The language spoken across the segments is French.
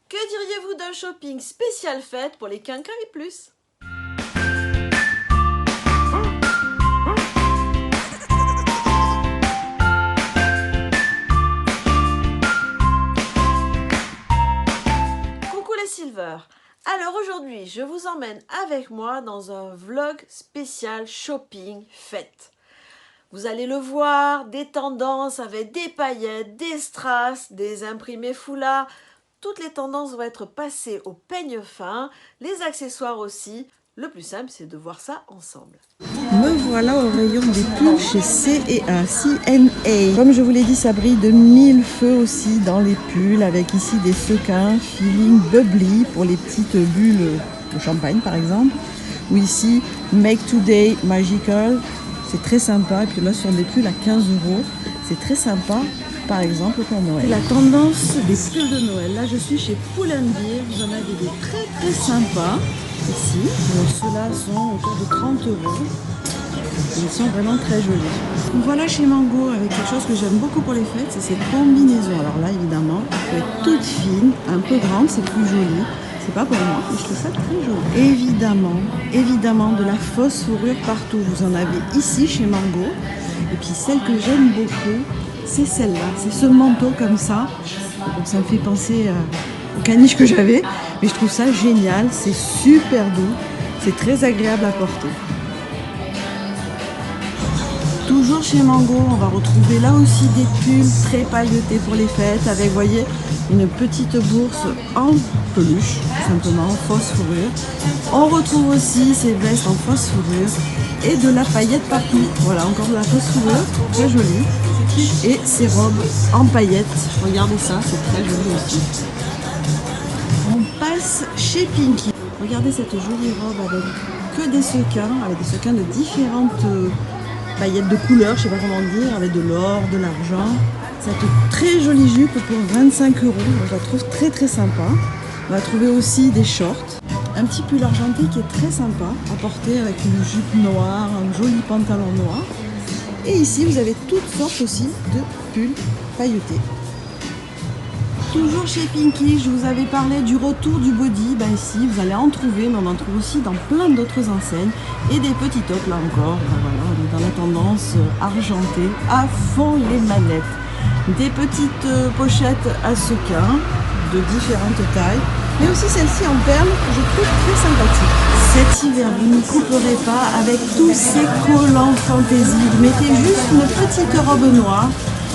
Que diriez-vous d'un shopping spécial fête pour les quinquins et plus? Coucou les Silver. Alors aujourd'hui, je vous emmène avec moi dans un vlog spécial shopping fête. Vous allez le voir, des tendances avec des paillettes, des strass, des imprimés foulards. Toutes les tendances vont être passées au peigne fin, les accessoires aussi. Le plus simple, c'est de voir ça ensemble. Me voilà au rayon des pulls chez C&A, C&A. Comme je vous l'ai dit, ça brille de mille feux aussi dans les pulls, avec ici des sequins, feeling bubbly pour les petites bulles de champagne par exemple. Ou ici, Make Today Magical, c'est très sympa. Et puis là, sur des pulls à 15 €, c'est très sympa. Par exemple pour Noël. La tendance des pulls de Noël. Là, je suis chez Pull&Bear. Vous en avez des très sympas ici. Ceux-là sont autour de 30 €. Ils sont vraiment très jolis. Voilà chez Mango avec quelque chose que j'aime beaucoup pour les fêtes, c'est cette combinaison. Alors là, évidemment, elle peut être toute fine, un peu grande, c'est plus joli. C'est pas pour moi, mais je trouve ça très joli. Évidemment, de la fausse fourrure partout. Vous en avez ici chez Mango. Et puis celle que j'aime beaucoup, c'est celle-là, c'est ce manteau comme ça. Donc ça me fait penser au caniche que j'avais, mais je trouve ça génial, c'est super doux, c'est très agréable à porter. Toujours chez Mango, on va retrouver là aussi des pulls très pailletés pour les fêtes, avec, vous voyez, une petite bourse en peluche, tout simplement, fausse fourrure. On retrouve aussi ces vestes en fausse fourrure et de la paillette partout. Voilà, encore de la fausse fourrure, très jolie. Et ces robes en paillettes, regardez ça, c'est très joli aussi. On passe chez Pinky. Regardez cette jolie robe avec que des sequins de différentes paillettes de couleurs, je sais pas comment dire, avec de l'or, de l'argent. Cette très jolie jupe pour 25 €, je la trouve très sympa. On va trouver aussi des shorts, un petit pull argenté qui est très sympa à porter avec une jupe noire, un joli pantalon noir. Et ici, vous avez toutes sortes aussi de pulls pailletés. Toujours chez Pinky, je vous avais parlé du retour du body. Ben ici, vous allez en trouver, mais on en trouve aussi dans plein d'autres enseignes. Et des petits tops, là encore. Ben voilà, on est dans la tendance argentée. À fond les manettes. Des petites pochettes à sequins de différentes tailles. Mais aussi celle-ci en perles, que je trouve très sympathique. Cet hiver, vous ne couperez pas avec tous ces collants fantaisie. Vous mettez juste une petite robe noire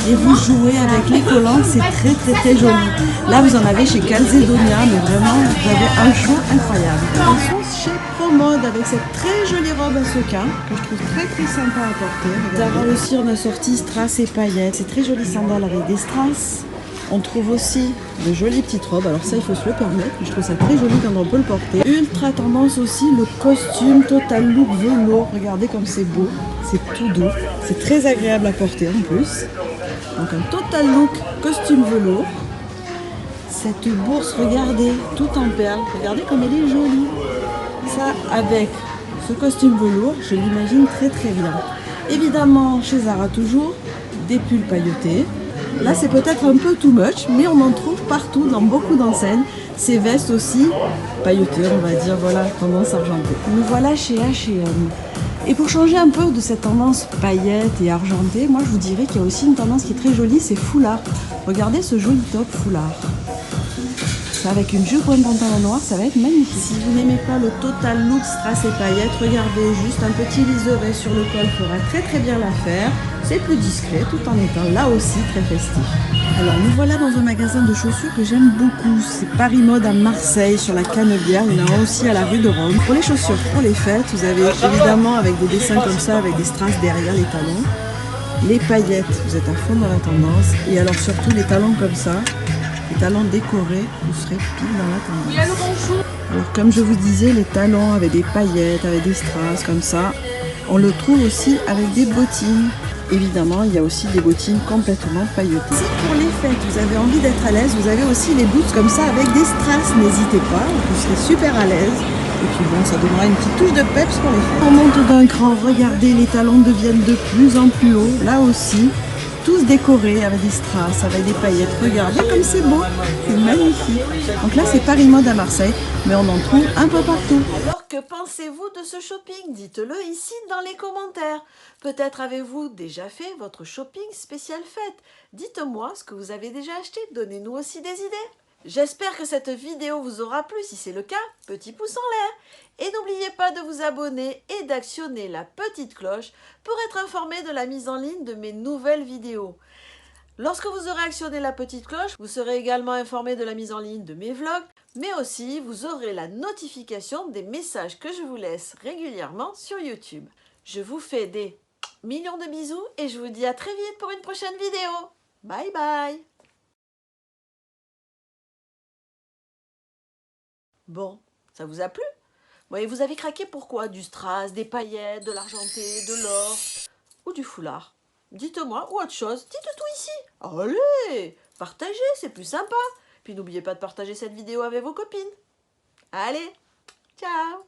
et vous jouez avec les collants, c'est très joli. Là, vous en avez chez Calzedonia, mais vraiment, vous avez un choix incroyable. On fonce chez Promode avec cette très jolie robe à sequins que je trouve très sympa à porter. Zara aussi, on a sorti strass et paillettes. C'est très joli sandales avec des strass. On trouve aussi de jolies petites robes, alors ça il faut se le permettre, je trouve ça très joli quand on peut le porter. Ultra tendance aussi le costume total look velours, regardez comme c'est beau, c'est tout doux, c'est très agréable à porter en plus. Donc un total look costume velours. Cette bourse, regardez, tout en perles, regardez comme elle est jolie. Ça avec ce costume velours, je l'imagine très bien. Évidemment chez Zara toujours, des pulls pailletés. Là, c'est peut-être un peu too much, mais on en trouve partout, dans beaucoup d'enseignes. Ces vestes aussi, pailletées, on va dire, voilà, tendance argentée. Nous voilà chez H&M. Et pour changer un peu de cette tendance paillettes et argentée, moi, je vous dirais qu'il y a aussi une tendance qui est très jolie, c'est foulard. Regardez ce joli top foulard. Ça, avec une jupe ou un pantalon noir, ça va être magnifique. Si vous n'aimez pas le total look strass et paillettes, regardez, juste un petit liseré sur le col fera très bien l'affaire. C'est plus discret tout en étant là aussi très festif. Alors nous voilà dans un magasin de chaussures que j'aime beaucoup. C'est Paris Mode à Marseille sur la Canebière. Il y en a aussi à la rue de Rome. Pour les chaussures pour les fêtes, vous avez évidemment avec des dessins comme ça, avec des strass derrière les talons. Les paillettes, vous êtes à fond dans la tendance. Et alors surtout les talons comme ça, les talons décorés, vous serez pile dans la tendance. Alors comme je vous disais, les talons avec des paillettes, avec des strass comme ça, on le trouve aussi avec des bottines. Évidemment, il y a aussi des bottines complètement pailletées. Si pour les fêtes, vous avez envie d'être à l'aise, vous avez aussi les boots comme ça avec des strass. N'hésitez pas, vous serez super à l'aise. Et puis bon, ça donnera une petite touche de peps pour les fêtes. On monte d'un cran, regardez, les talons deviennent de plus en plus hauts. Là aussi, tous décorés avec des strass, avec des paillettes. Regardez comme c'est beau, c'est magnifique. Donc là, c'est Paris Mode à Marseille, mais on en trouve un peu partout. Alors, que pensez-vous de ce shopping? Dites-le ici dans les commentaires. Peut-être avez-vous déjà fait votre shopping spécial fête? Dites-moi ce que vous avez déjà acheté, donnez-nous aussi des idées. J'espère que cette vidéo vous aura plu. Si c'est le cas, petit pouce en l'air. Et n'oubliez pas de vous abonner et d'actionner la petite cloche pour être informé de la mise en ligne de mes nouvelles vidéos. Lorsque vous aurez actionné la petite cloche, vous serez également informé de la mise en ligne de mes vlogs, mais aussi vous aurez la notification des messages que je vous laisse régulièrement sur YouTube. Je vous fais des millions de bisous et je vous dis à très vite pour une prochaine vidéo. Bye bye! Bon, ça vous a plu? Et vous avez craqué pourquoi? Du strass, des paillettes, de l'argenté, de l'or ou du foulard? Dites-moi, ou autre chose, dites tout ici. Allez, partagez, c'est plus sympa. Puis n'oubliez pas de partager cette vidéo avec vos copines. Allez, ciao!